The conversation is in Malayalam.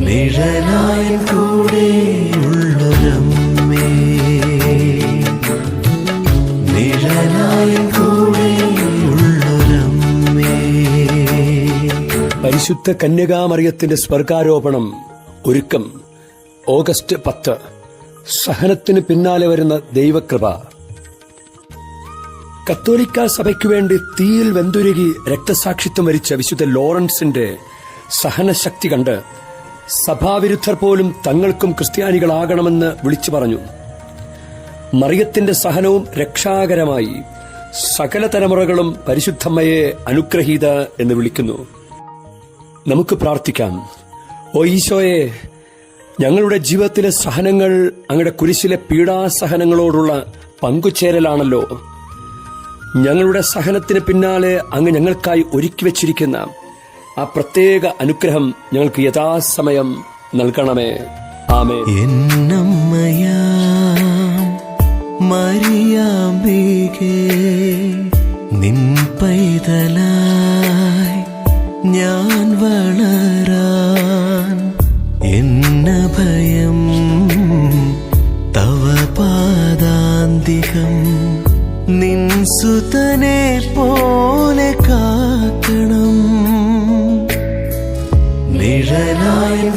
നിഴലായി കൂടെയുള്ളൊരമ്മേ, നിഴലായി കൂടെയുള്ളൊരമ്മേ. പരിശുദ്ധ കന്യകാമറിയത്തിന്റെ സ്വർഗാരോപണം ഒരുക്കം ഓഗസ്റ്റ് 10. സഹനത്തിന് പിന്നാലെ വരുന്ന ദൈവകൃപ. കത്തോലിക്ക സഭയ്ക്കു വേണ്ടി തീയിൽ വെന്തുരുകി രക്തസാക്ഷിത്വം വരിച്ച വിശുദ്ധ ലോറൻസിന്റെ സഹനശക്തി കണ്ട് സഭാവിരുദ്ധർ പോലും തങ്ങൾക്കും ക്രിസ്ത്യാനികളാകണമെന്ന് വിളിച്ചു പറഞ്ഞു. മറിയത്തിന്റെ സഹനവും രക്ഷാകരമായി. സകല തലമുറകളും പരിശുദ്ധമ്മയെ അനുഗ്രഹീത എന്ന് വിളിക്കുന്നു. നമുക്ക് പ്രാർത്ഥിക്കാം. ഓ ഈശോയെ, ഞങ്ങളുടെ ജീവിതത്തിലെ സഹനങ്ങൾ അങ്ങയുടെ കുരിശിലെ പീഡാസഹനങ്ങളോടുള്ള പങ്കുചേരലാണല്ലോ. ഞങ്ങളുടെ സഹനത്തിന് പിന്നാലെ അങ്ങ് ഞങ്ങൾക്കായി ഒരുക്കി വച്ചിരിക്കുന്ന ആ പ്രത്യേക അനുഗ്രഹം ഞങ്ങൾക്ക് യഥാസമയം നൽകണമേ. ആമേൻ. എന്നമ്മയാം മറിയാമ്പികേ, നിൻ പൈതലായി ഞാൻ വളരാൻ എന്നഭയം തവ പാദാന്തികം നിൻ സുതനെ പോലെ കാക്കണം. നിഴലായി